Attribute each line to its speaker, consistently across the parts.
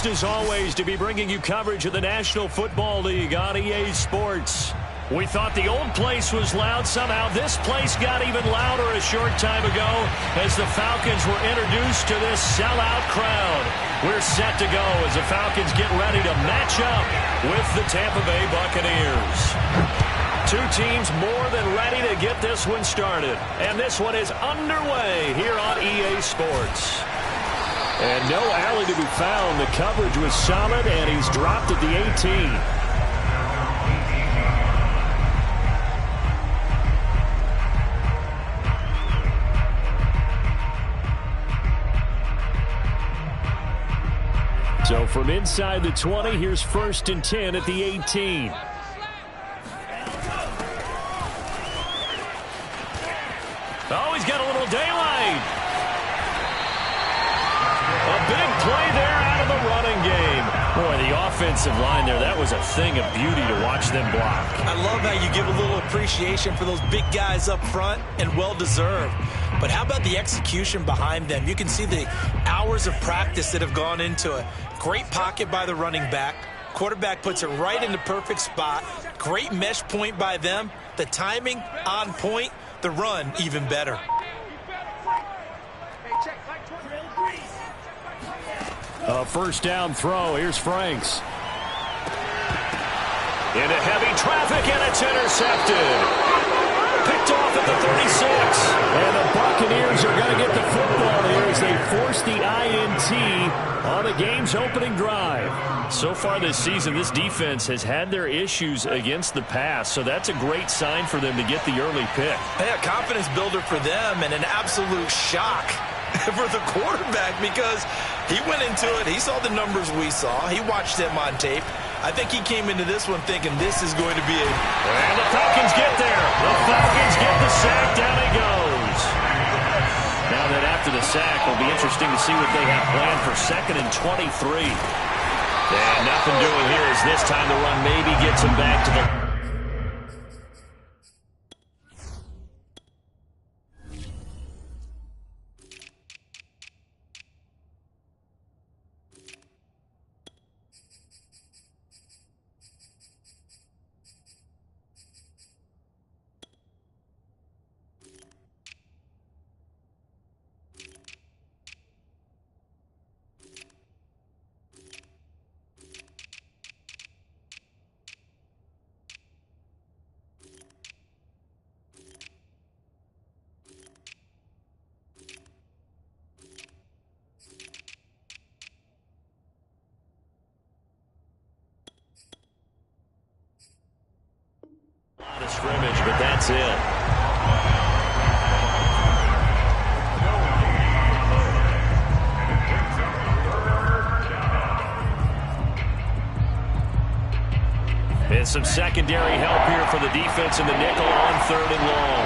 Speaker 1: as always, to be bringing you coverage of the National Football League on EA Sports. We thought the old place was loud. Somehow this place got even louder a short time ago as the Falcons were introduced to this sellout crowd. We're set to go as the Falcons get ready to match up with the Tampa Bay Buccaneers. Two teams more than ready to get this one started. And this one is underway here on EA Sports. And no alley to be found. The coverage was solid, and he's dropped at the 18. So from inside the 20, here's 1st and 10 at the 18. Oh, he's got a little daylight. A big play there out of the running game. Boy, the offensive line there, that was a thing of beauty to watch them block.
Speaker 2: I love how you give a little appreciation for those big guys up front, and well-deserved. But how about the execution behind them? You can see the hours of practice that have gone into it. Great pocket by the running back. Quarterback puts it right in the perfect spot. Great mesh point by them. The timing on point. The run even better.
Speaker 1: A first down throw. Here's Franks. Into heavy traffic, and it's intercepted. Picked off at the 36. And the Buccaneers are going to get the football here as they force the INT on the game's opening drive. So far this season, this defense has had their issues against the pass, so that's a great sign for them to get the early pick.
Speaker 2: Yeah, confidence builder for them, and an absolute shock for the quarterback because he went into it. He saw the numbers we saw. He watched them on tape. I think he came into this one thinking this is going to be a...
Speaker 1: And the Falcons get there. The Falcons get the sack. Down he goes. Now that after the sack, it'll be interesting to see what they have planned for 2nd and 23. And nothing doing here as this time the run maybe gets him back to the... scrimmage, but that's it. And some secondary help here for the defense in the nickel on 3rd and long.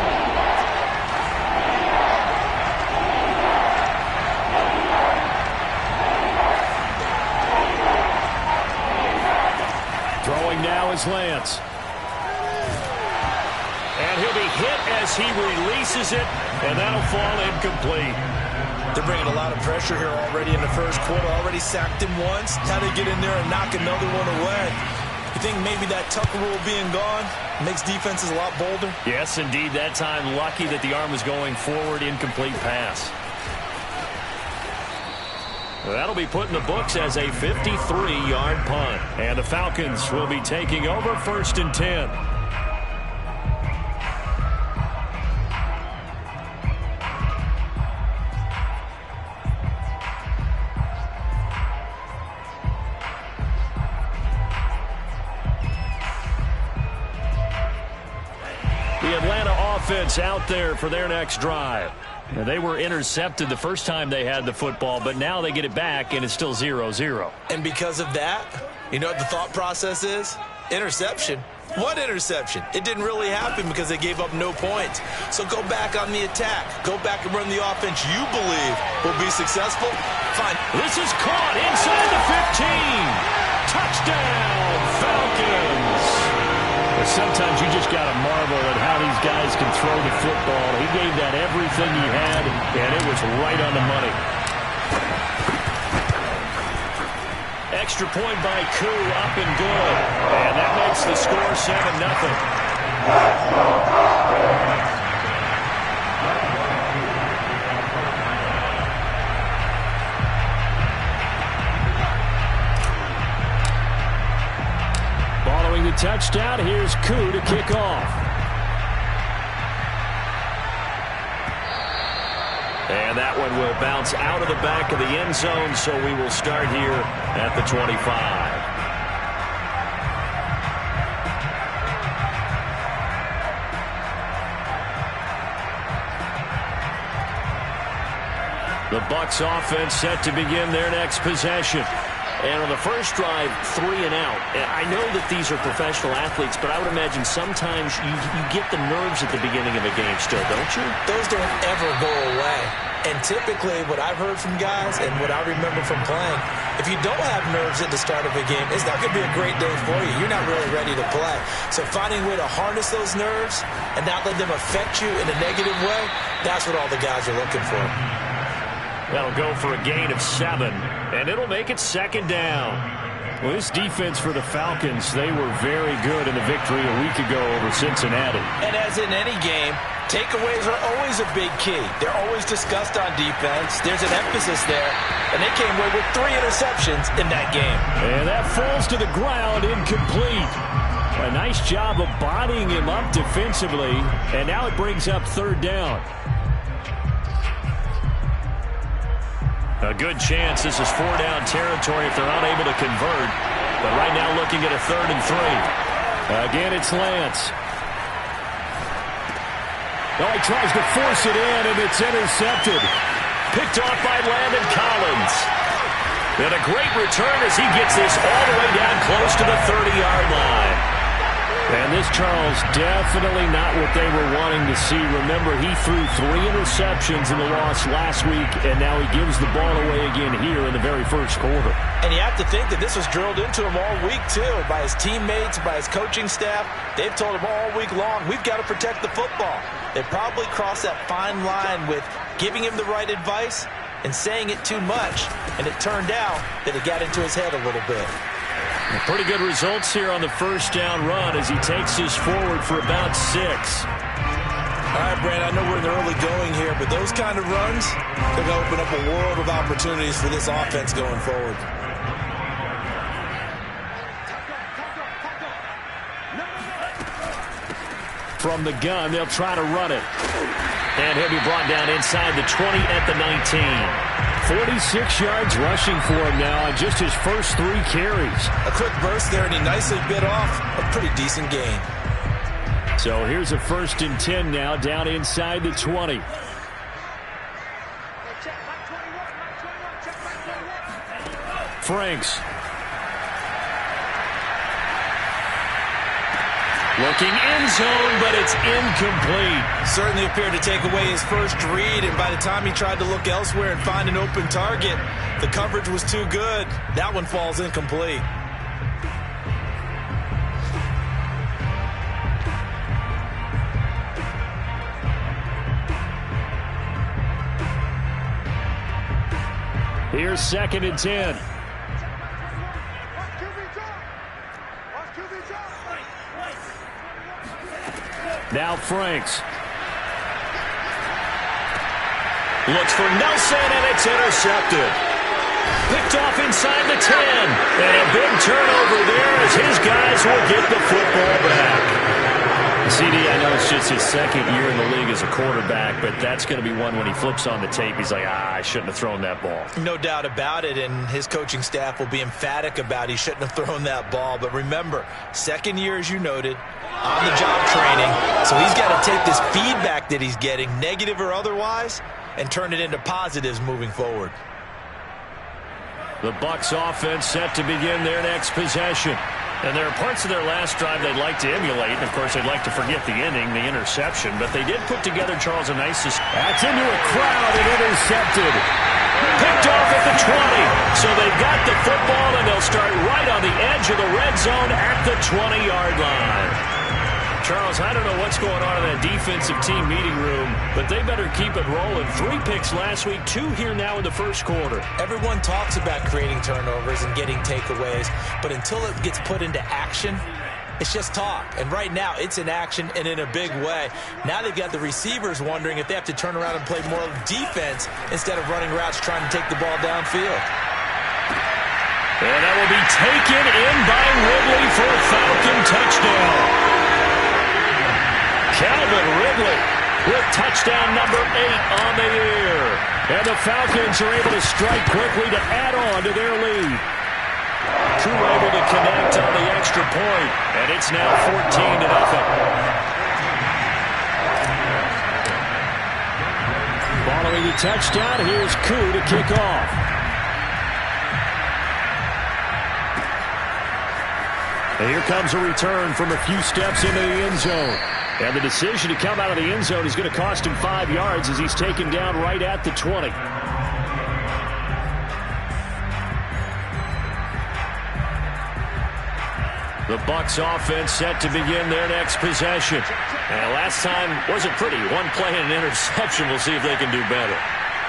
Speaker 1: Throwing now is Lance. And he'll be hit as he releases it, and that'll fall incomplete.
Speaker 2: They're bringing a lot of pressure here already in the first quarter. Already sacked him once. Now they get in there and knock another one away. You think maybe that Tucker rule being gone makes defenses a lot bolder?
Speaker 1: Yes, indeed. That time, lucky that the arm was going forward, incomplete pass. That'll be put in the books as a 53-yard punt. And the Falcons will be taking over 1st and 10. The Atlanta offense out there for their next drive. Now, they were intercepted the first time they had the football, but now they get it back, and it's still 0-0.
Speaker 2: And because of that, you know what the thought process is? Interception. What interception? It didn't really happen because they gave up no points. So go back on the attack. Go back and run the offense you believe will be successful. Fine.
Speaker 1: This is caught inside the 15. Touchdown, Falcons. Sometimes you just got to marvel at how these guys can throw the football. He gave that everything he had, and it was right on the money. extra point by Koo, up and good. And that makes the score 7-0. Following the touchdown, here's Koo to kick off. And that one will bounce out of the back of the end zone, so we will start here at the 25. The Bucs offense set to begin their next possession. And on the first drive, 3 and out. I know that these are professional athletes, but I would imagine sometimes you get the nerves at the beginning of a game still, don't you?
Speaker 2: Those don't ever go away. And typically what I've heard from guys and what I remember from playing, if you don't have nerves at the start of a game, it's not going to be a great day for you. You're not really ready to play. So finding a way to harness those nerves and not let them affect you in a negative way, that's what all the guys are looking for.
Speaker 1: That'll go for a gain of 7, and it'll make it 2nd down. Well, this defense for the Falcons, they were very good in the victory a week ago over Cincinnati.
Speaker 2: And as in any game, takeaways are always a big key. They're always discussed on defense. There's an emphasis there, and they came away with 3 interceptions in that game.
Speaker 1: And that falls to the ground, incomplete. A nice job of bodying him up defensively, and now it brings up 3rd down. A good chance this is 4-down territory if they're unable to convert. But right now looking at a 3rd and 3. Again, it's Lance. Oh, he tries to force it in, and it's intercepted. Picked off by Landon Collins. And a great return as he gets this all the way down close to the 30-yard line. And this, Charles, definitely not what they were wanting to see. Remember, he threw 3 interceptions in the loss last week, and now he gives the ball away again here in the very first quarter.
Speaker 2: And you have to think that this was drilled into him all week, too, by his teammates, by his coaching staff. They've told him all week long, we've got to protect the football. They probably crossed that fine line with giving him the right advice and saying it too much, and it turned out that it got into his head a little bit.
Speaker 1: Pretty good results here on the first down run as he takes this forward for about 6.
Speaker 2: All right, Brandon, I know we're in the early going here, but those kind of runs could open up a world of opportunities for this offense going forward.
Speaker 1: From the gun, they'll try to run it. And he'll be brought down inside the 20 at the 19. 46 yards rushing for him now on just his first 3 carries.
Speaker 2: A quick burst there, and he nicely bit off a pretty decent gain.
Speaker 1: So here's a 1st and 10 now, down inside the 20. Franks. Looking end zone, but it's incomplete.
Speaker 2: Certainly appeared to take away his first read, and by the time he tried to look elsewhere and find an open target, the coverage was too good. That one falls incomplete.
Speaker 1: Here's 2nd and 10. Now Franks. Looks for Nelson, and it's intercepted. Picked off inside the 10. And a big turnover there as his guys will get the football back. CD, I know it's just his 2nd year in the league as a quarterback, but that's going to be one when he flips on the tape, he's like, I shouldn't have thrown that ball.
Speaker 2: No doubt about it, and his coaching staff will be emphatic about he shouldn't have thrown that ball. But remember, 2nd year, as you noted, on-the-job training. So he's got to take this feedback that he's getting, negative or otherwise, and turn it into positives moving forward.
Speaker 1: The Bucs offense set to begin their next possession. And there are parts of their last drive they'd like to emulate. And, of course, they'd like to forget the ending, the interception. But they did put together, Charles, a nice... That's into a crowd and intercepted. Picked off at the 20. So they've got the football, and they'll start right on the edge of the red zone at the 20-yard line. Charles, I don't know what's going on in that defensive team meeting room, but they better keep it rolling. 3 picks last week, 2 here now in the first quarter.
Speaker 2: Everyone talks about creating turnovers and getting takeaways, but until it gets put into action, it's just talk. And right now, it's in action and in a big way. Now they've got the receivers wondering if they have to turn around and play more defense instead of running routes trying to take the ball downfield.
Speaker 1: And that will be taken in by Ridley for a Falcon touchdown. Calvin Ridley with touchdown number 8 on the year. And the Falcons are able to strike quickly to add on to their lead. Crew able to connect on the extra point, and it's now 14-0. Following the touchdown, here's Koo to kick off. And here comes a return from a few steps into the end zone. And the decision to come out of the end zone is going to cost him 5 yards as he's taken down right at the 20. The Bucs offense set to begin their next possession. And last time wasn't pretty. One play and an interception. We'll see if they can do better.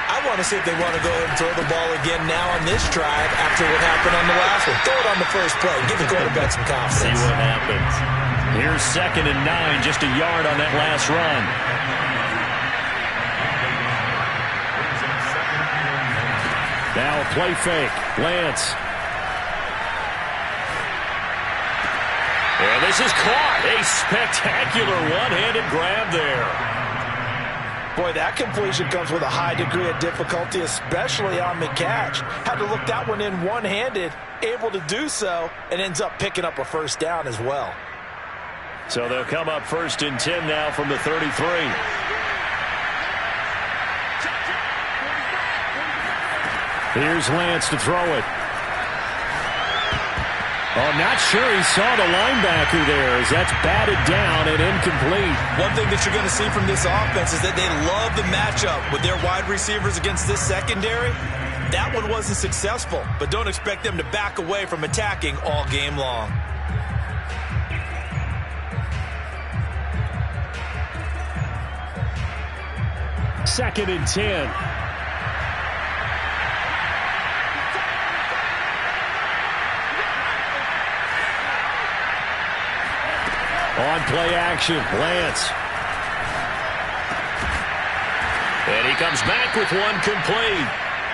Speaker 2: I want to see if they want to go ahead and throw the ball again now on this drive after what happened on the last one. Throw it on the first play. Give the quarterback some confidence.
Speaker 1: See what happens. Here's 2nd and 9, just a yard on that last run. Now a play fake. Lance. And this is caught. A spectacular one-handed grab there.
Speaker 3: Boy, that completion comes with a high degree of difficulty, especially on the catch. Had to look that one in one-handed, able to do so, and ends up picking up a first down as well.
Speaker 1: So they'll come up 1st and 10 now from the 33. Here's Lance to throw it. Oh, not sure he saw the linebacker there as that's batted down and incomplete.
Speaker 2: One thing that you're going to see from this offense is that they love the matchup with their wide receivers against this secondary. That one wasn't successful, but don't expect them to back away from attacking all game long.
Speaker 1: Second and 10. On play action, Lance. And he comes back with one complete.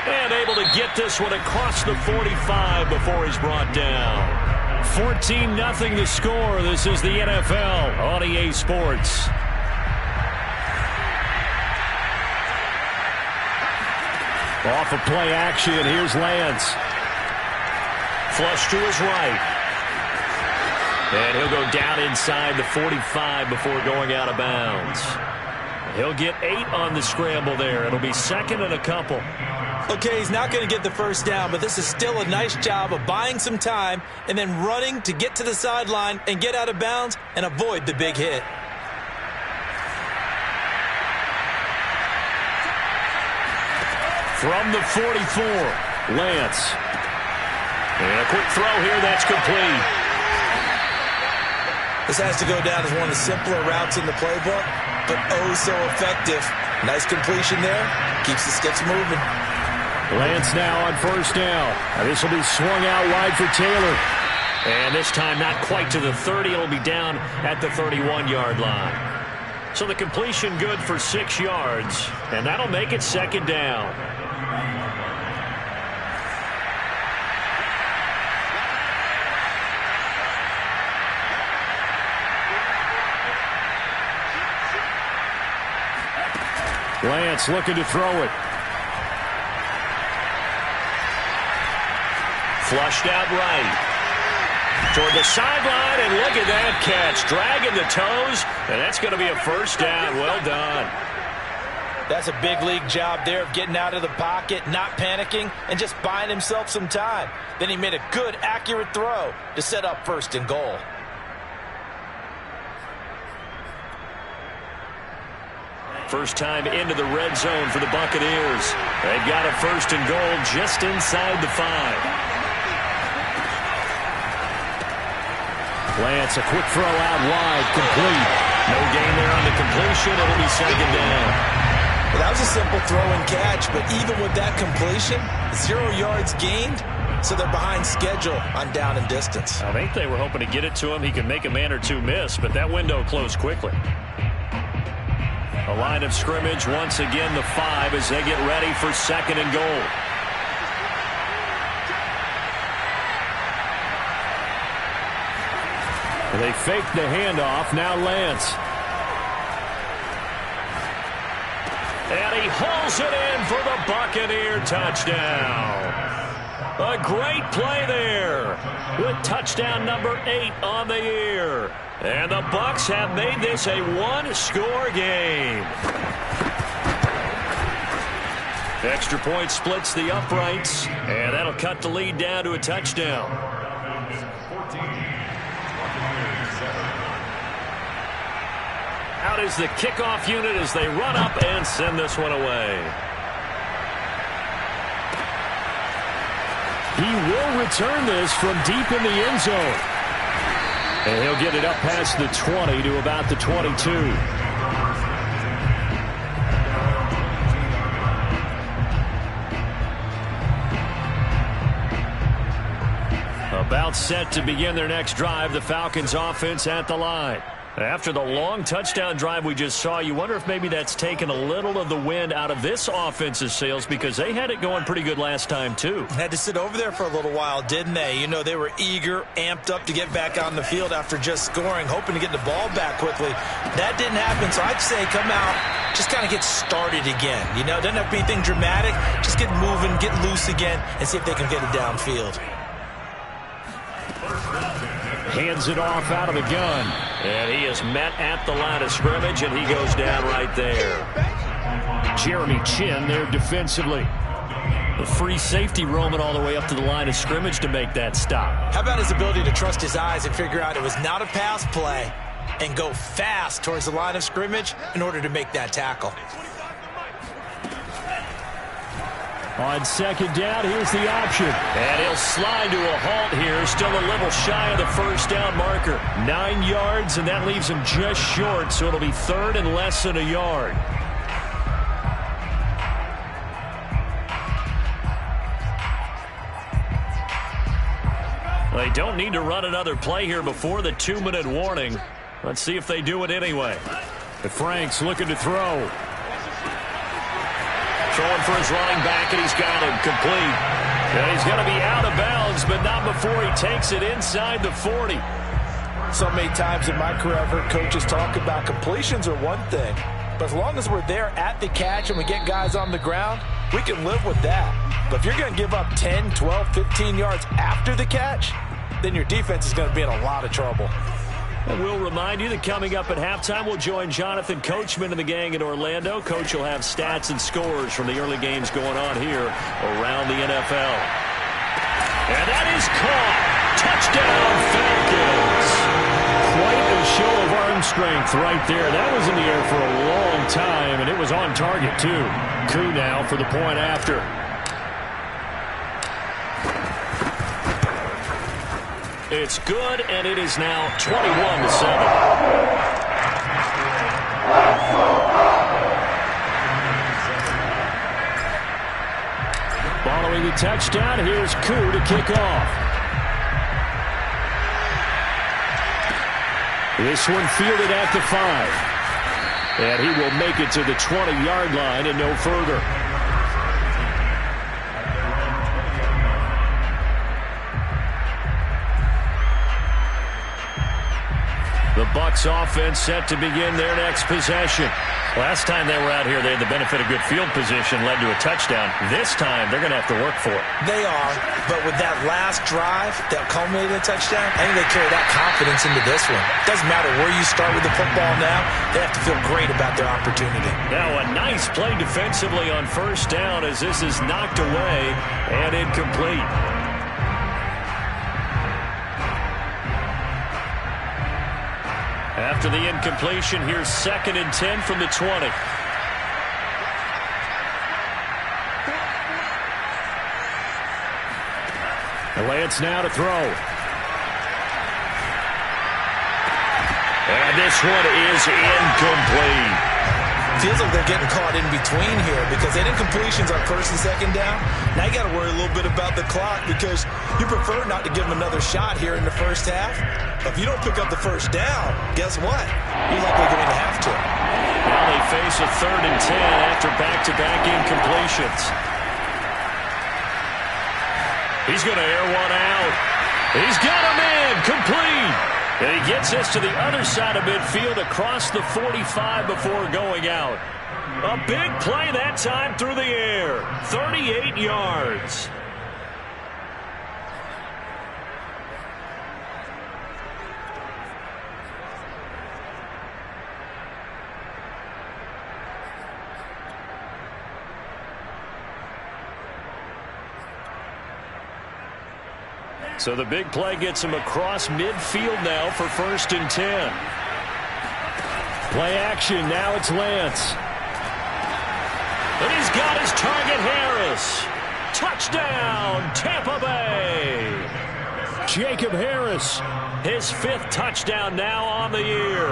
Speaker 1: And able to get this one across the 45 before he's brought down. 14-0 the score. This is the NFL on EA Sports. Off of play action, here's Lance. Flush to his right. And he'll go down inside the 45 before going out of bounds. He'll get 8 on the scramble there. It'll be 2nd and a couple.
Speaker 2: Okay, he's not going to get the first down, but this is still a nice job of buying some time and then running to get to the sideline and get out of bounds and avoid the big hit.
Speaker 1: From the 44, Lance. And a quick throw here, that's complete.
Speaker 2: This has to go down as one of the simpler routes in the playbook, but oh so effective. Nice completion there. Keeps the sticks moving.
Speaker 1: Lance now on 1st down. This will be swung out wide for Taylor. And this time not quite to the 30. It'll be down at the 31-yard line. So the completion good for 6 yards. And that'll make it 2nd down. Lance looking to throw it. Flushed out right. Toward the sideline, and look at that catch. Dragging the toes, and that's going to be a first down. Well done.
Speaker 3: That's a big league job there of getting out of the pocket, not panicking, and just buying himself some time. Then he made a good, accurate throw to set up 1st and goal.
Speaker 1: First time into the red zone for the Buccaneers. They've got a 1st and goal just inside the 5. Lance, a quick throw out wide, complete. No gain there on the completion. It'll be second down.
Speaker 2: Well, that was a simple throw and catch, but even with that completion, 0 yards gained, so they're behind schedule on down and distance.
Speaker 1: I think they were hoping to get it to him. He could make a man or two miss, but that window closed quickly. A line of scrimmage once again, the 5 as they get ready for second and goal. They fake the handoff. Now Lance. And he hauls it in for the Buccaneer touchdown. A great play there with touchdown number 8 on the year. And the Bucs have made this a one-score game. Extra point splits the uprights, and that'll cut the lead down to a touchdown. Out is the kickoff unit as they run up and send this one away. He will return this from deep in the end zone. And he'll get it up past the 20 to about the 22. About set to begin their next drive, the Falcons offense at the line. After the long touchdown drive we just saw, you wonder if maybe that's taken a little of the wind out of this offense's sails because they had it going pretty good last time too.
Speaker 2: Had to sit over there for a little while, didn't they? You know, they were eager, amped up to get back on the field after just scoring, hoping to get the ball back quickly. That didn't happen, so I'd say come out, just kind of get started again. You know, doesn't have to be anything dramatic. Just get moving, get loose again, and see if they can get it downfield.
Speaker 1: Hands it off out of the gun. And he is met at the line of scrimmage, and he goes down right there. Jeremy Chin there defensively. The free safety roaming all the way up to the line of scrimmage to make that stop.
Speaker 2: How about his ability to trust his eyes and figure out it was not a pass play and go fast towards the line of scrimmage in order to make that tackle.
Speaker 1: On second down, here's the option. And he'll slide to a halt here. Still a little shy of the first down marker. 9 yards, and that leaves him just short, so it'll be third and less than a yard. They don't need to run another play here before the 2-minute warning. Let's see if they do it anyway. But Frank's looking to throw. Throwing for his running back, and he's got him complete. And he's going to be out of bounds, but not before he takes it inside the 40.
Speaker 3: So many times in my career, I've heard coaches talk about completions are one thing, but as long as we're there at the catch and we get guys on the ground, we can live with that. But if you're going to give up 10, 12, 15 yards after the catch, then your defense is going to be in a lot of trouble.
Speaker 1: And we'll remind you that coming up at halftime, we'll join Jonathan Coachman and the gang in Orlando. Coach will have stats and scores from the early games going on here around the NFL. And that is caught. Touchdown, Falcons. Quite a show of arm strength right there. That was in the air for a long time, and it was on target, too. Koo now for the point after. It's good, and it is now 21-7. Following the touchdown, here's Koo to kick off. This one fielded at the 5. And he will make it to the 20-yard line and no further. The Bucs offense set to begin their next possession. Last time they were out here, they had the benefit of good field position, led to a touchdown. This time, they're going to have to work for it.
Speaker 2: They are, but with that last drive that culminated in a touchdown, I think they carry that confidence into this one. Doesn't matter where you start with the football now, they have to feel great about their opportunity.
Speaker 1: Now a nice play defensively on first down as this is knocked away and incomplete. After the incompletion, here's 2nd and 10 from the 20. Lance now to throw. And this one is incomplete.
Speaker 2: Feels like they're getting caught in between here because they didn't completions on first and second down. Now you got to worry a little bit about the clock because you prefer not to give them another shot here in the first half. But if you don't pick up the first down, guess what? You're likely going to have to.
Speaker 1: Now they face a 3rd and 10 after back-to-back incompletions. He's going to air one out. He's got him in, complete. And he gets us to the other side of midfield across the 45 before going out. A big play that time through the air. 38 yards. So the big play gets him across midfield now for 1st and 10. Play action. Now it's Lance. And he's got his target, Harris. Touchdown, Tampa Bay. Jacob Harris, his 5th touchdown now on the year.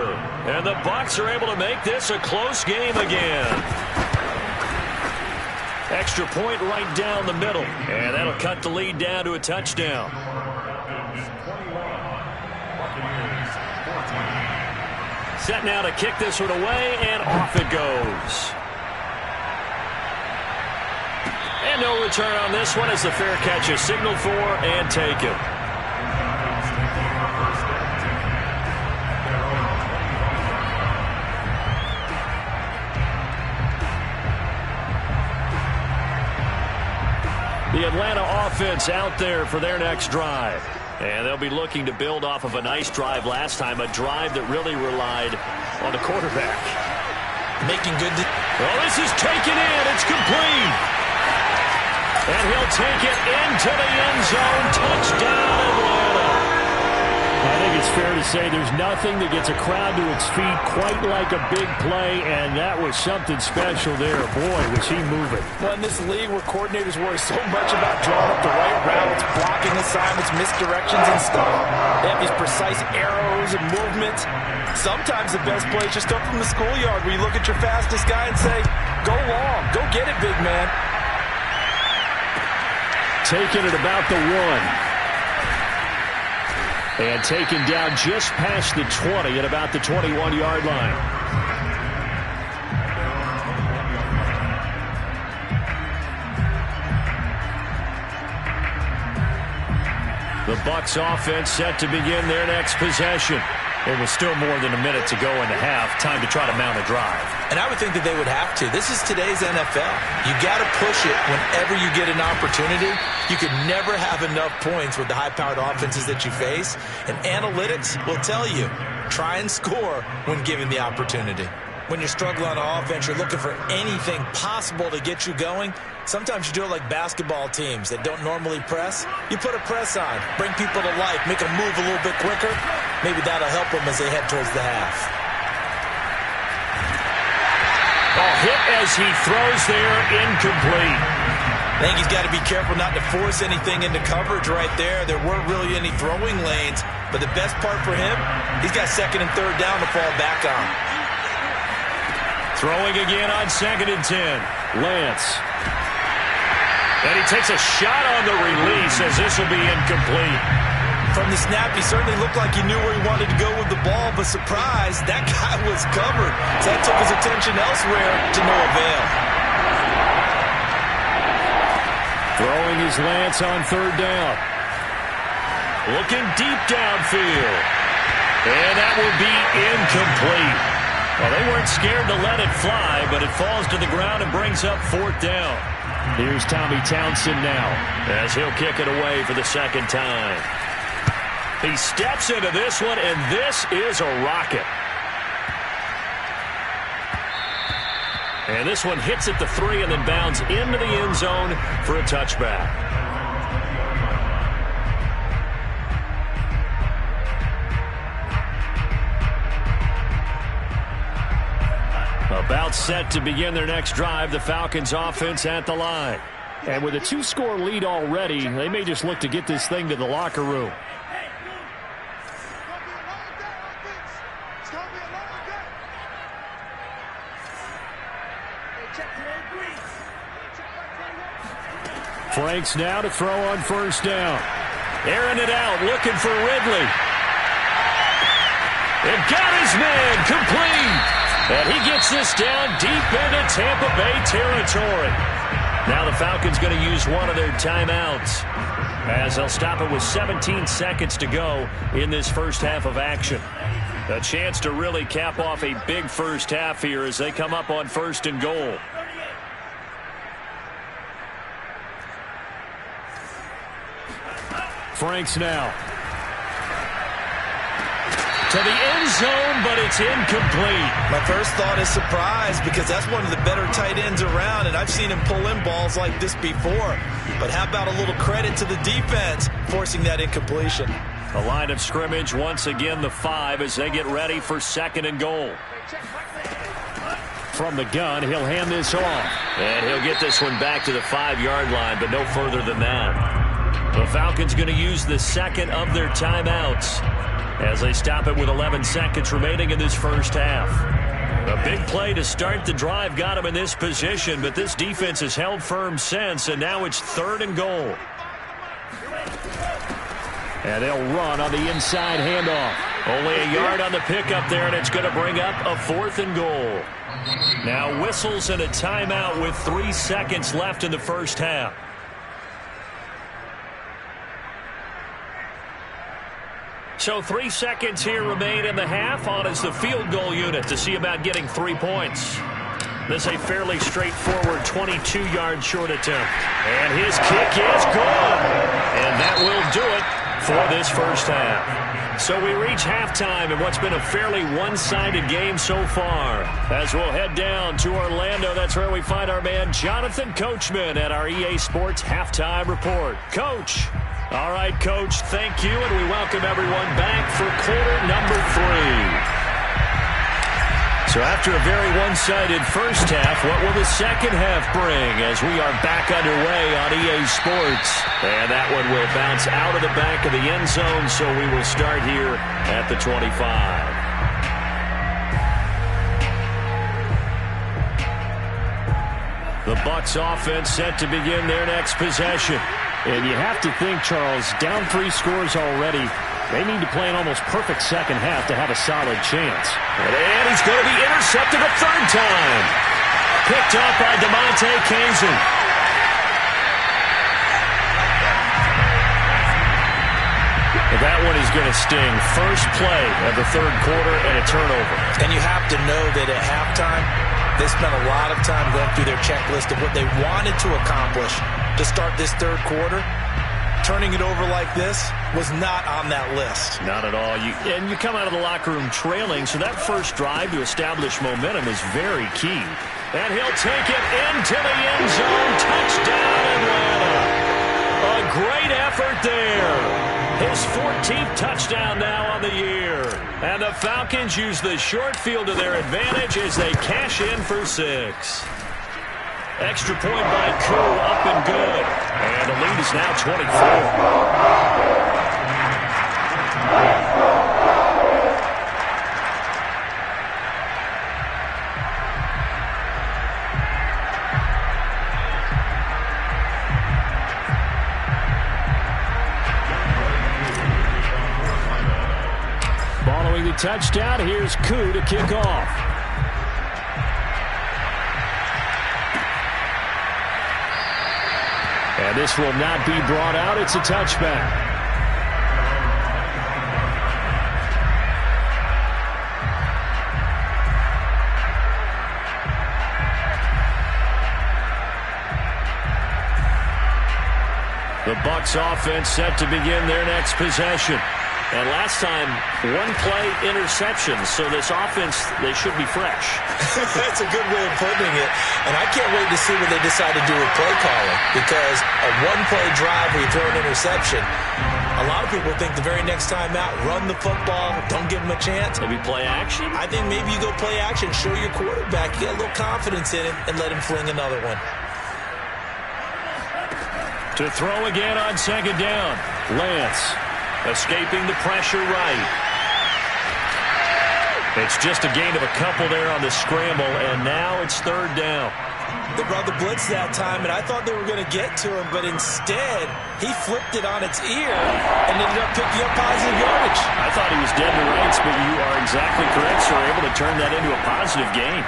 Speaker 1: And the Bucs are able to make this a close game again. Extra point right down the middle. And that'll cut the lead down to a touchdown. Set now to kick this one away, and off it goes. And no return on this one as the fair catch is signaled for and taken. The Atlanta offense out there for their next drive. And they'll be looking to build off of a nice drive last time, a drive that really relied on the quarterback.
Speaker 2: Making good.
Speaker 1: Well, this is taken in. It's complete. And he'll take it into the end zone. Touchdown, Atlanta.
Speaker 4: I think it's fair to say there's nothing that gets a crowd to its feet quite like a big play, and that was something special there. Boy, was he moving.
Speaker 3: Well, in this league where coordinators worry so much about drawing up the right routes, blocking assignments, misdirections, and stuff, they have these precise arrows and movements. Sometimes the best plays just come from the schoolyard where you look at your fastest guy and say, go long, go get it, big man.
Speaker 4: Taking it about the 1. And taken down just past the 20 at about the 21-yard line. The Bucs offense set to begin their next possession. There was still more than a minute to go in the half. Time to try to mount a drive.
Speaker 2: And I would think that they would have to. This is today's NFL. You got to push it whenever you get an opportunity. You can never have enough points with the high-powered offenses that you face. And analytics will tell you, try and score when given the opportunity. When you're struggling on offense, you're looking for anything possible to get you going. Sometimes you do it like basketball teams that don't normally press. You put a press on, bring people to life, make them move a little bit quicker. Maybe that'll help them as they head towards the half.
Speaker 1: A hit as he throws there, incomplete.
Speaker 2: I think he's got to be careful not to force anything into coverage right there. There weren't really any throwing lanes, but the best part for him, he's got 2nd and 3rd down to fall back on.
Speaker 1: Throwing again on 2nd and 10. Lance. And he takes a shot on the release as this will be incomplete.
Speaker 2: From the snap, he certainly looked like he knew where he wanted to go with the ball, but surprise, that guy was covered. So that took his attention elsewhere to no avail.
Speaker 4: Throwing his Lance on 3rd down.
Speaker 1: Looking deep downfield. And that will be incomplete. Well, they weren't scared to let it fly, but it falls to the ground and brings up 4th down.
Speaker 4: Here's Tommy Townsend now,
Speaker 1: as he'll kick it away for the 2nd time. He steps into this one, and this is a rocket. And this one hits at the 3 and then bounds into the end zone for a touchback. About set to begin their next drive, the Falcons offense at the line.
Speaker 4: And with a 2-score lead already, they may just look to get this thing to the locker room. Franks now to throw on first down. Airing it out, looking for Ridley. And got his man complete. And he gets this down deep into Tampa Bay territory. Now the Falcons going to use one of their timeouts, as they'll stop it with 17 seconds to go in this first half of action. A chance to really cap off a big first half here as they come up on first and goal. Franks now to the end zone, but it's incomplete.
Speaker 3: My first thought is surprise, because that's one of the better tight ends around, and I've seen him pull in balls like this before. But how about a little credit to the defense forcing that incompletion?
Speaker 4: The line of scrimmage once again the 5 as they get ready for second and goal. From the gun, he'll hand this off.
Speaker 1: And he'll get this one back to the 5-yard line, but no further than that. The Falcons going to use the second of their timeouts as they stop it with 11 seconds remaining in this first half. A big play to start the drive got him in this position, but this defense has held firm since, and now it's third and goal.
Speaker 4: And they'll run on the inside handoff.
Speaker 1: Only a yard on the pickup there, and it's going to bring up a fourth and goal. Now whistles and a timeout with 3 seconds left in the first half. So 3 seconds here remain in the half. On is the field goal unit to see about getting 3 points. This is a fairly straightforward 22-yard short attempt. And his kick is good. And that will do it for this first half. So we reach halftime in what's been a fairly one-sided game so far. As we'll head down to Orlando, that's where we find our man Jonathan Coachman at our EA Sports Halftime Report. Coach. All right, Coach, thank you, and we welcome everyone back for quarter number 3. So after a very one-sided first half, what will the second half bring as we are back underway on EA Sports? And that one will bounce out of the back of the end zone, so we will start here at the 25. The Bucs offense set to begin their next possession.
Speaker 4: And you have to think, Charles, down 3 scores already. They need to play an almost perfect second half to have a solid chance.
Speaker 1: And he's going to be intercepted a third time. Picked up by DeMonte Kazin. That one is going to sting. First play of the third quarter and a turnover.
Speaker 3: And you have to know that at halftime, they spent a lot of time going through their checklist of what they wanted to accomplish to start this third quarter. Turning it over like this was not on that list.
Speaker 1: Not at all. And you come out of the locker room trailing, so that first drive to establish momentum is very key. And he'll take it into the end zone. Touchdown, Atlanta. A great effort there. His 14th touchdown now on the year. And the Falcons use the short field to their advantage as they cash in for 6. Extra point by Koo, up and good. And the lead is now 24.
Speaker 4: Following the touchdown, here's Koo to kick off. And this will not be brought out. It's a touchback.
Speaker 1: The Bucs offense set to begin their next possession. And last time, one play interception. So this offense, they should be fresh.
Speaker 3: That's a good way of putting it. And I can't wait to see what they decide to do with play calling. Because a one-play drive where you throw an interception, a lot of people think the very next time out, run the football, don't give them a chance.
Speaker 1: Maybe play action?
Speaker 3: I think maybe you go play action, show your quarterback, get a little confidence in it, and let him fling another one.
Speaker 1: To throw again on second down. Lance escaping the pressure right. It's just a gain of a couple there on the scramble, and now it's third down.
Speaker 2: They brought the blitz that time, and I thought they were going to get to him, but instead, he flipped it on its ear and ended up picking up positive yardage.
Speaker 1: I thought he was dead to rights, but you are exactly correct, sir. Able to turn that into a positive gain.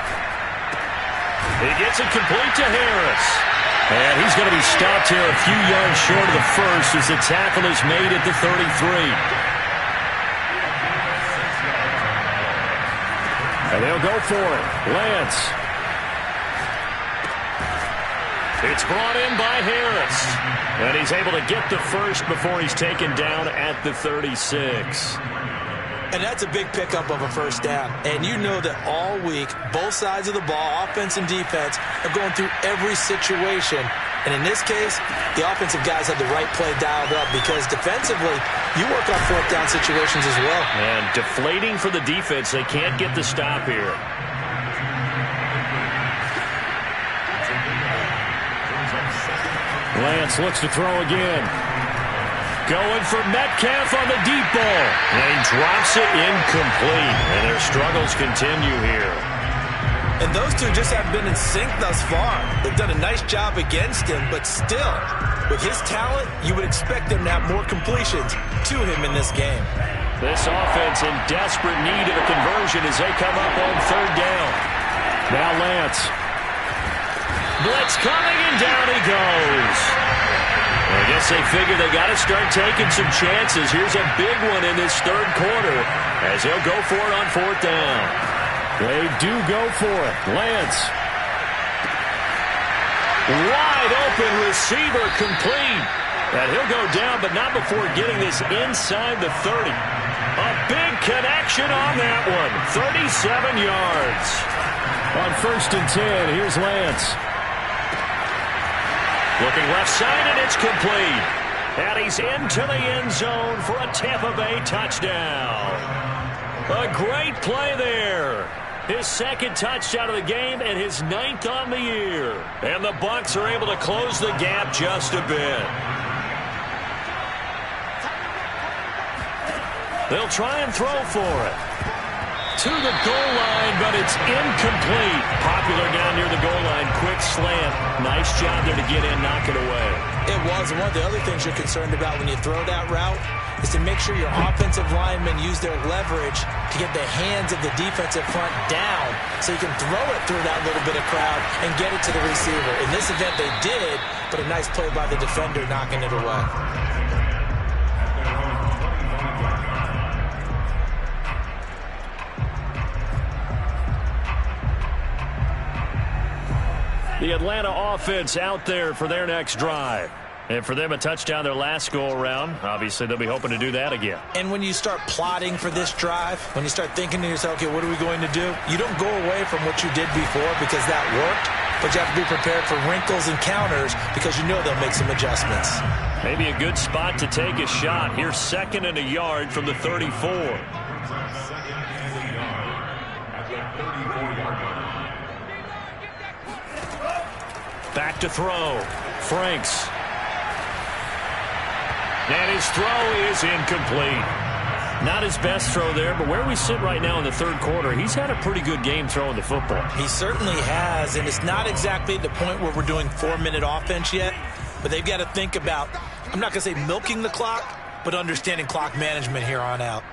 Speaker 1: He gets it complete to Harris. And he's going to be stopped here a few yards short of the first as the tackle is made at the 33. And they'll go for it. Lance. It's brought in by Harris. And he's able to get the first before he's taken down at the 36.
Speaker 2: And that's a big pickup of a first down. And you know that all week, both sides of the ball, offense and defense, are going through every situation. And in this case, the offensive guys had the right play dialed up because defensively, you work on fourth down situations as well.
Speaker 1: And deflating for the defense. They can't get the stop here. Lance looks to throw again. Going for Metcalf on the deep ball. And he drops it incomplete. And their struggles continue here.
Speaker 2: And those two just haven't been in sync thus far. They've done a nice job against him, but still, with his talent, you would expect them to have more completions to him in this game.
Speaker 1: This offense in desperate need of a conversion as they come up on third down. Now Lance. Blitz coming, and down he goes. I guess they figure they got to start taking some chances. Here's a big one in this third quarter as they'll go for it on fourth down. They do go for it. Lance. Wide open receiver complete. And he'll go down, but not before getting this inside the 30. A big connection on that one. 37 yards. On first and 10, here's Lance. Looking left side, and it's complete. And he's into the end zone for a Tampa Bay touchdown. A great play there. His second touchdown of the game and his 9th on the year. And the Bucs are able to close the gap just a bit. They'll try and throw for it. To the goal line, but it's incomplete. Popular down near the goal line. Quick slant. Nice job there to get in, knock it away.
Speaker 2: It was. And one of the other things you're concerned about when you throw that route is to make sure your offensive linemen use their leverage to get the hands of the defensive front down so you can throw it through that little bit of crowd and get it to the receiver. In this event, they did, but a nice play by the defender knocking it away.
Speaker 1: The Atlanta offense out there for their next drive. And for them, a touchdown their last go-around. Obviously, they'll be hoping to do that again.
Speaker 2: And when you start plotting for this drive, when you start thinking to yourself, okay, what are we going to do? You don't go away from what you did before because that worked, but you have to be prepared for wrinkles and counters because you know they'll make some adjustments.
Speaker 1: Maybe a good spot to take a shot. Here's 2nd and a yard from the 34. Back to throw. Franks. And his throw is incomplete. Not his best throw there, but where we sit right now in the third quarter, he's had a pretty good game throwing the football.
Speaker 2: He certainly has, and it's not exactly at the point where we're doing 4-minute offense yet, but they've got to think about, I'm not going to say milking the clock, but understanding clock management here on out.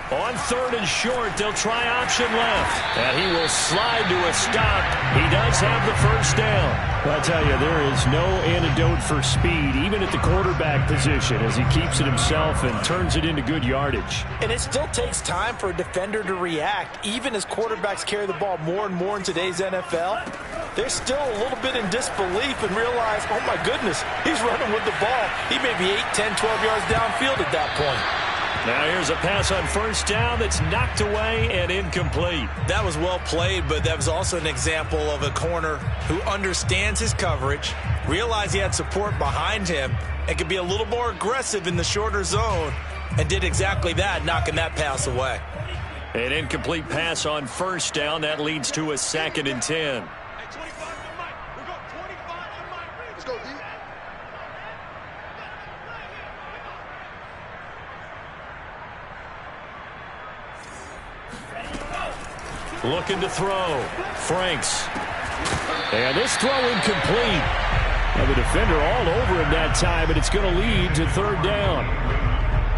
Speaker 1: On third and short, they'll try option left. And he will slide to a stop. He does have the first down. Well, I tell you, there is no antidote for speed, even at the quarterback position, as he keeps it himself and turns it into good yardage.
Speaker 2: And it still takes time for a defender to react. Even as quarterbacks carry the ball more and more in today's NFL, they're still a little bit in disbelief and realize, oh my goodness, he's running with the ball. He may be 8, 10, 12 yards downfield at that point.
Speaker 1: Now here's a pass on first down that's knocked away and incomplete.
Speaker 2: That was well played, but that was also an example of a corner who understands his coverage, realized he had support behind him, and could be a little more aggressive in the shorter zone, and did exactly that, knocking that pass away.
Speaker 1: An incomplete pass on first down. That leads to a 2nd and 10. Looking to throw. Franks. And this throw incomplete. And the defender all over him that time, and it's going to lead to third down.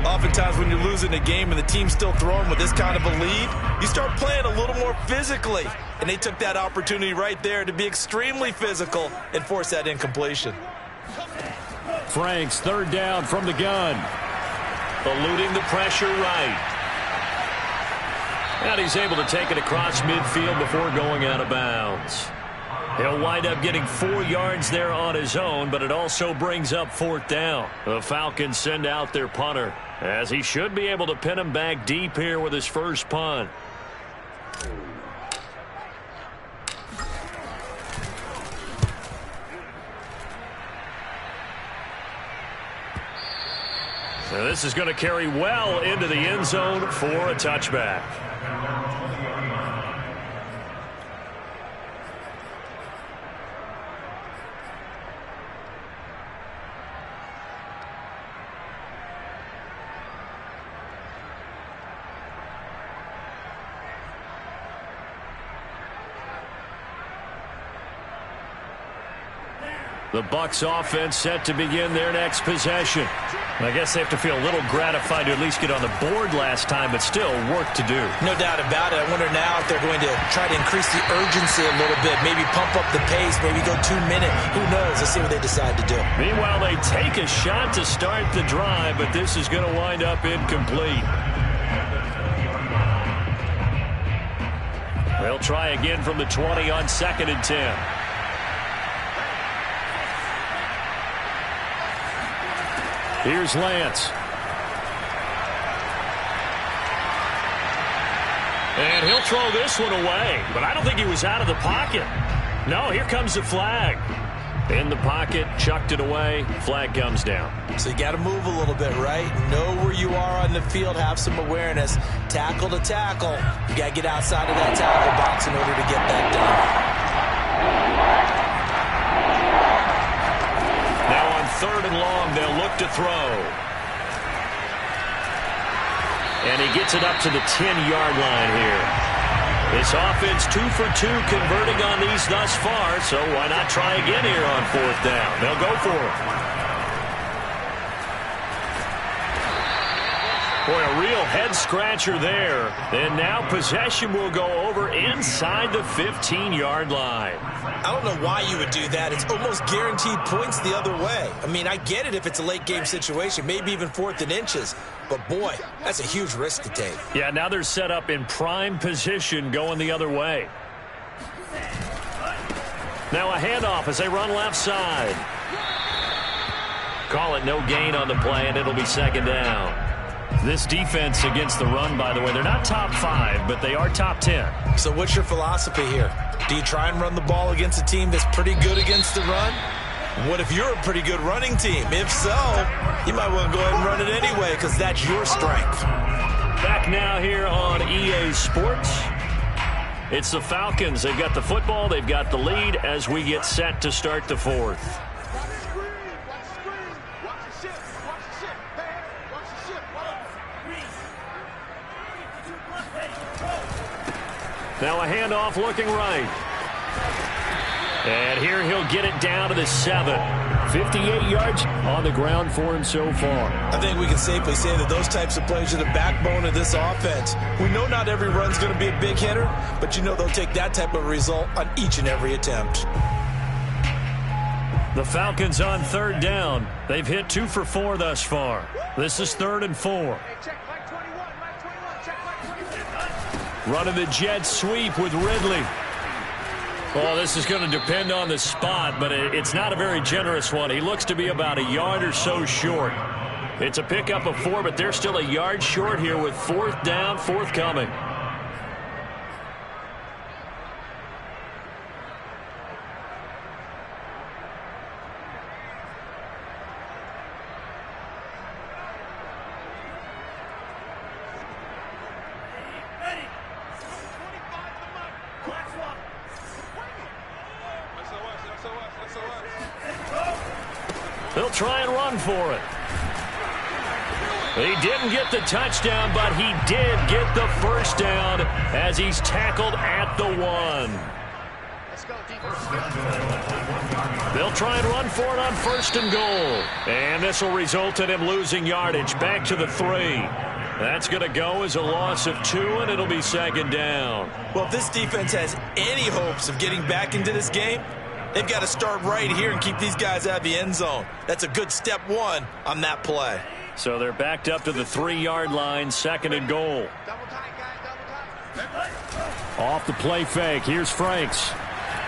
Speaker 3: Oftentimes when you're losing a game and the team's still throwing with this kind of a lead, you start playing a little more physically. And they took that opportunity right there to be extremely physical and force that incompletion.
Speaker 1: Franks, third down from the gun.
Speaker 4: Eluding the pressure right. And he's able to take it across midfield before going out of bounds. He'll wind up getting 4 yards there on his own, but it also brings up fourth down. The Falcons send out their punter, as he should be able to pin him back deep here with his first punt. So this is going to carry well into the end zone for a touchback. The Bucs offense set to begin their next possession. I guess they have to feel a little gratified to at least get on the board last time, but still work to do.
Speaker 3: No doubt about it. I wonder now if they're going to try to increase the urgency a little bit, maybe pump up the pace, maybe go 2 minute. Who knows? Let's see what they decide to do.
Speaker 1: Meanwhile, they take a shot to start the drive, but this is going to wind up incomplete. They'll try again from the 20 on 2nd and 10. Here's Lance. And he'll throw this one away, but I don't think he was out of the pocket. No, here comes the flag. In the pocket, chucked it away, flag comes down.
Speaker 3: So you got to move a little bit, right? Know where you are on the field, have some awareness. Tackle to tackle. You got to get outside of that tackle box in order to get that done.
Speaker 1: Now on 3rd and long, they'll look to throw. And he gets it up to the 10-yard line here. This offense 2 for 2 converting on these thus far, so why not try again here on 4th down? They'll go for it. Boy, a real head-scratcher there. And now possession will go over inside the 15-yard line.
Speaker 3: I don't know why you would do that. It's almost guaranteed points the other way. I mean, I get it if it's a late-game situation, maybe even 4th and inches. But, boy, that's a huge risk to take.
Speaker 1: Yeah, now they're set up in prime position going the other way. Now a handoff as they run left side. Call it no gain on the play, and it'll be 2nd down. This defense against the run, by the way, they're not top 5, but they are top 10.
Speaker 3: So what's your philosophy here? Do you try and run the ball against a team that's pretty good against the run? What if you're a pretty good running team? If so, you might want to go ahead and run it anyway because that's your strength.
Speaker 1: Back now here on EA Sports. It's the Falcons. They've got the football. They've got the lead as we get set to start the 4th. Now a handoff looking right. And here he'll get it down to the 7. 58 yards on the ground for him so far.
Speaker 3: I think we can safely say that those types of plays are the backbone of this offense. We know not every run's going to be a big hitter, but you know they'll take that type of result on each and every attempt.
Speaker 1: The Falcons on 3rd down. They've hit 2 for 4 thus far. This is 3rd and 4. Running the jet sweep with Ridley. Well, this is going to depend on the spot, but it's not a very generous one. He looks to be about a yard or so short. It's a pickup of 4, but they're still a yard short here with 4th down, forthcoming. They'll try and run for it. He didn't get the touchdown, but he did get the first down as he's tackled at the 1. They'll try and run for it on 1st and goal. And this will result in him losing yardage back to the 3. That's going to go as a loss of 2, and it'll be 2nd down.
Speaker 2: Well, if this defense has any hopes of getting back into this game, they've got to start right here and keep these guys out of the end zone. That's a good step 1 on that play.
Speaker 1: So they're backed up to the 3-yard line, 2nd and goal. Off the play fake, here's Franks.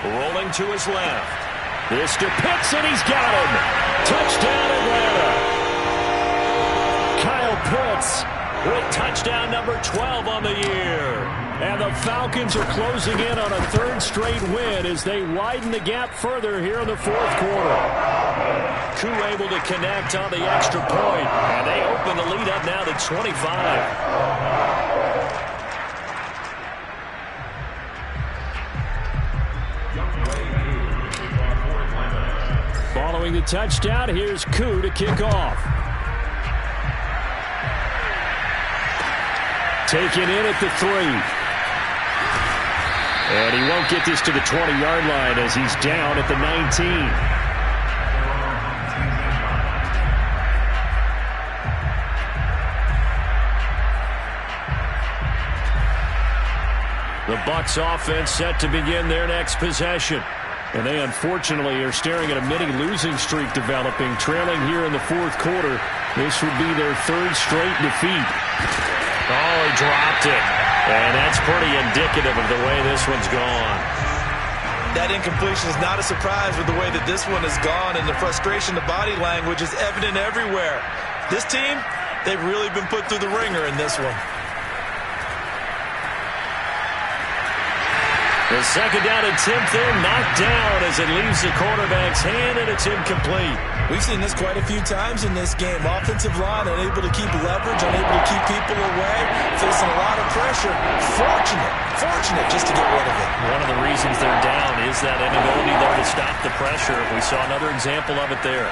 Speaker 1: Rolling to his left. This to Pitts, and he's got him. Touchdown, Atlanta. Kyle Pitts with touchdown number 12 on the year. And the Falcons are closing in on a 3rd straight win as they widen the gap further here in the 4th quarter. Koo able to connect on the extra point, and they open the lead up now to 25. Following the touchdown, here's Koo to kick off. Taken in at the 3. And he won't get this to the 20-yard line as he's down at the 19. The Bucs offense set to begin their next possession. And they unfortunately are staring at a mini losing streak developing, trailing here in the 4th quarter. This would be their 3rd straight defeat. Oh, he dropped it. And that's pretty indicative of the way this one's gone.
Speaker 2: That incompletion is not a surprise with the way that this one has gone, and the frustration, the body language is evident everywhere. This team, they've really been put through the ringer in this one.
Speaker 1: The 2nd down attempt there knocked down as it leaves the quarterback's hand, and it's incomplete.
Speaker 2: We've seen this quite a few times in this game. Offensive line unable to keep leverage, unable to keep people away, facing a lot of pressure. Fortunate just to get rid of it.
Speaker 1: One of the reasons they're down is that inability there to stop the pressure. We saw another example of it there.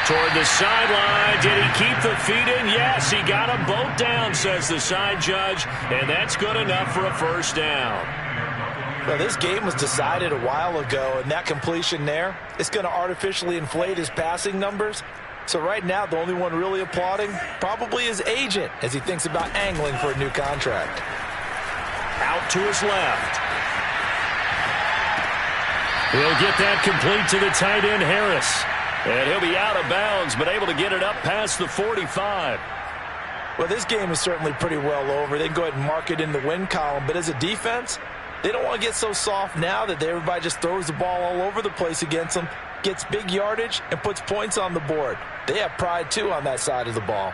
Speaker 1: Toward the sideline. Did he keep the feet in? Yes, he got them both down, says the side judge, and that's good enough for a 1st down.
Speaker 2: Well, this game was decided a while ago, and that completion there, it's going to artificially inflate his passing numbers. So right now, the only one really applauding probably his agent as he thinks about angling for a new contract.
Speaker 1: Out to his left. He'll get that complete to the tight end, Harris. And he'll be out of bounds, but able to get it up past the 45.
Speaker 2: Well, this game is certainly pretty well over. They can go ahead and mark it in the win column. But as a defense, they don't want to get so soft now that everybody just throws the ball all over the place against them, gets big yardage, and puts points on the board. They have pride, too, on that side of the ball.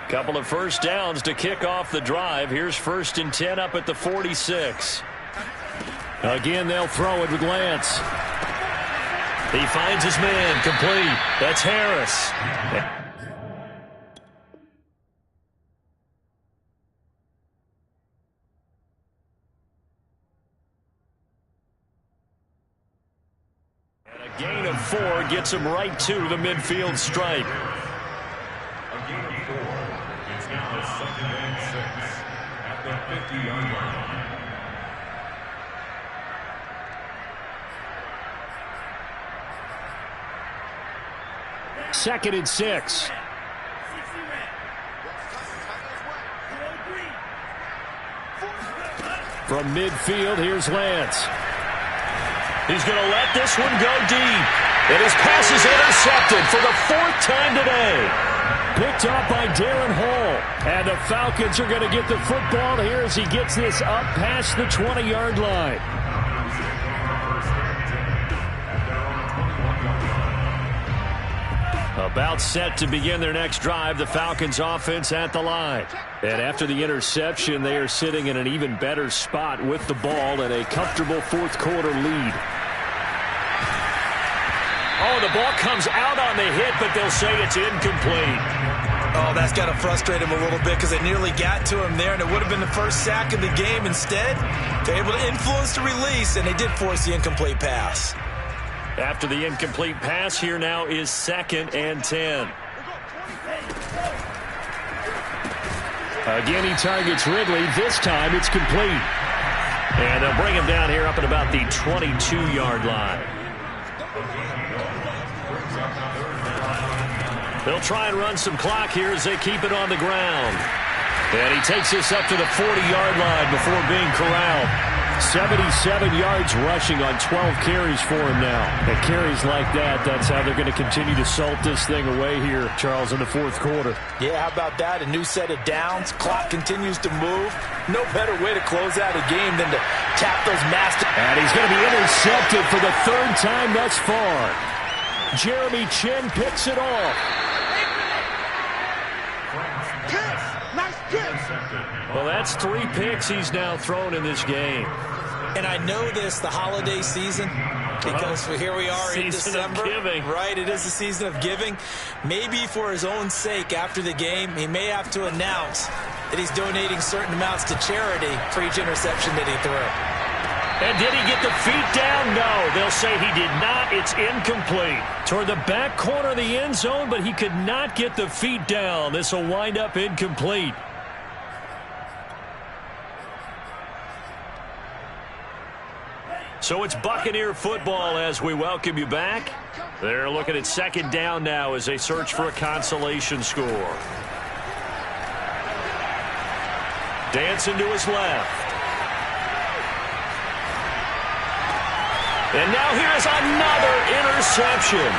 Speaker 1: Couple of 1st downs to kick off the drive. Here's 1st and 10 up at the 46. Again, they'll throw it with Lance. He finds his man, complete. That's Harris. And a gain of 4 gets him right to the midfield stripe.
Speaker 5: A gain of 4. It's now 2nd and 6 at the 50-yard line.
Speaker 1: Second and 6. From midfield, here's Lance. He's going to let this one go deep. And his pass is intercepted for the 4th time today. Picked up by Darren Hall. And the Falcons are going to get the football here as he gets this up past the 20-yard line. About set to begin their next drive, the Falcons offense at the line. And after the interception, they are sitting in an even better spot with the ball and a comfortable 4th quarter lead. Oh, the ball comes out on the hit, but they'll say it's incomplete.
Speaker 2: Oh, that's got to frustrate him a little bit because they nearly got to him there, and it would have been the first sack of the game. Instead, they're able to influence the release, and they did force the incomplete pass.
Speaker 1: After the incomplete pass, here now is 2nd and 10. Again, he targets Ridley. This time it's complete. And they'll bring him down here up at about the 22-yard line. They'll try and run some clock here as they keep it on the ground. And he takes this up to the 40-yard line before being corralled. 77 yards rushing on 12 carries for him now. And carries like that, that's how they're going to continue to salt this thing away here, Charles, in the fourth quarter.
Speaker 3: Yeah, how about that? A new set of downs. Clock continues to move. No better way to close out a game than to tap those master.
Speaker 1: And he's going to be intercepted for the third time thus far. Jeremy Chinn picks it off. Well, that's 3 picks he's now thrown in this game.
Speaker 2: And I know this, the holiday season, because here we are in December. Right, it is the season of giving. Maybe for his own sake, after the game, he may have to announce that he's donating certain amounts to charity for each interception that he threw.
Speaker 1: And did he get the feet down? No, they'll say he did not. It's incomplete. Toward the back corner of the end zone, but he could not get the feet down. This will wind up incomplete. So it's Buccaneer football as we welcome you back. They're looking at second down now as they search for a consolation score. Dancing to his left. And now here's another interception.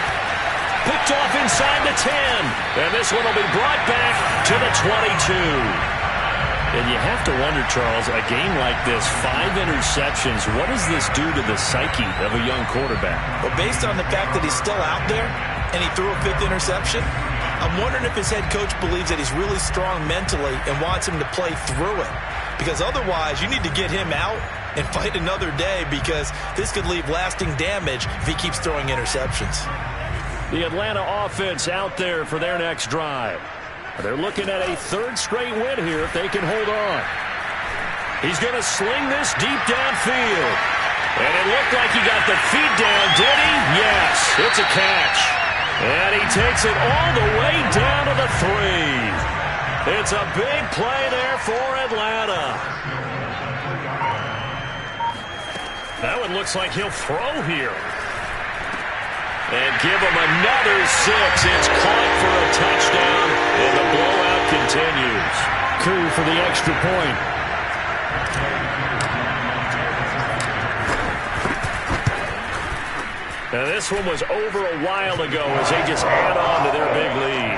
Speaker 1: Picked off inside the 10. And this one will be brought back to the 22. And you have to wonder, Charles, a game like this, 5 interceptions, what does this do to the psyche of a young quarterback?
Speaker 2: Well, based on the fact that he's still out there and he threw a 5th interception, I'm wondering if his head coach believes that he's really strong mentally and wants him to play through it. Because otherwise, you need to get him out and fight another day, because this could leave lasting damage if he keeps throwing interceptions.
Speaker 1: The Atlanta offense out there for their next drive. They're looking at a 3rd straight win here if they can hold on. He's going to sling this deep downfield. And it looked like he got the feet down, did he? Yes, it's a catch. And he takes it all the way down to the 3. It's a big play there for Atlanta. That one looks like he'll throw here. And give him another 6. It's caught for a touchdown, and the blowout continues. Coup for the extra point. Now this one was over a while ago as they just add on to their big lead.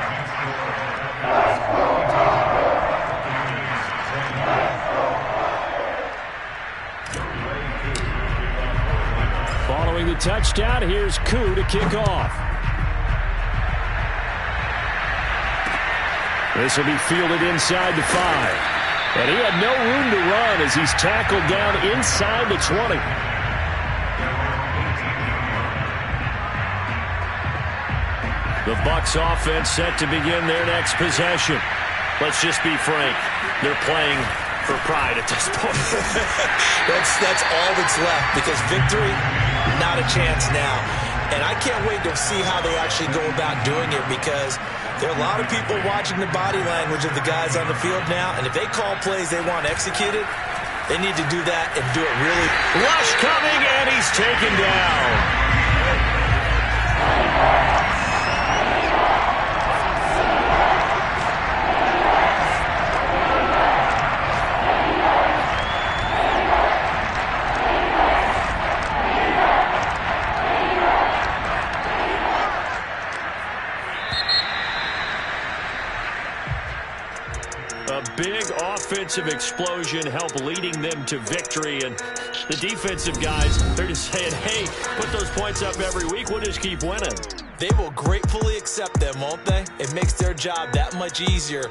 Speaker 1: Following the touchdown, here's Koo to kick off. This will be fielded inside the 5. And he had no room to run as he's tackled down inside the 20. The Bucs offense set to begin their next possession. Let's just be frank. They're playing for pride at this point.
Speaker 2: That's all that's left, because victory, not a chance now. And I can't wait to see how they actually go about doing it, because there are a lot of people watching the body language of the guys on the field now, and if they call plays they want executed, they need to do that and do it really.
Speaker 1: Rush coming, and he's taken down. Big offensive explosion helped leading them to victory, and the defensive guys, they're just saying, hey, put those points up every week, we'll just keep winning.
Speaker 2: They will gratefully accept them, won't they? It makes their job that much easier.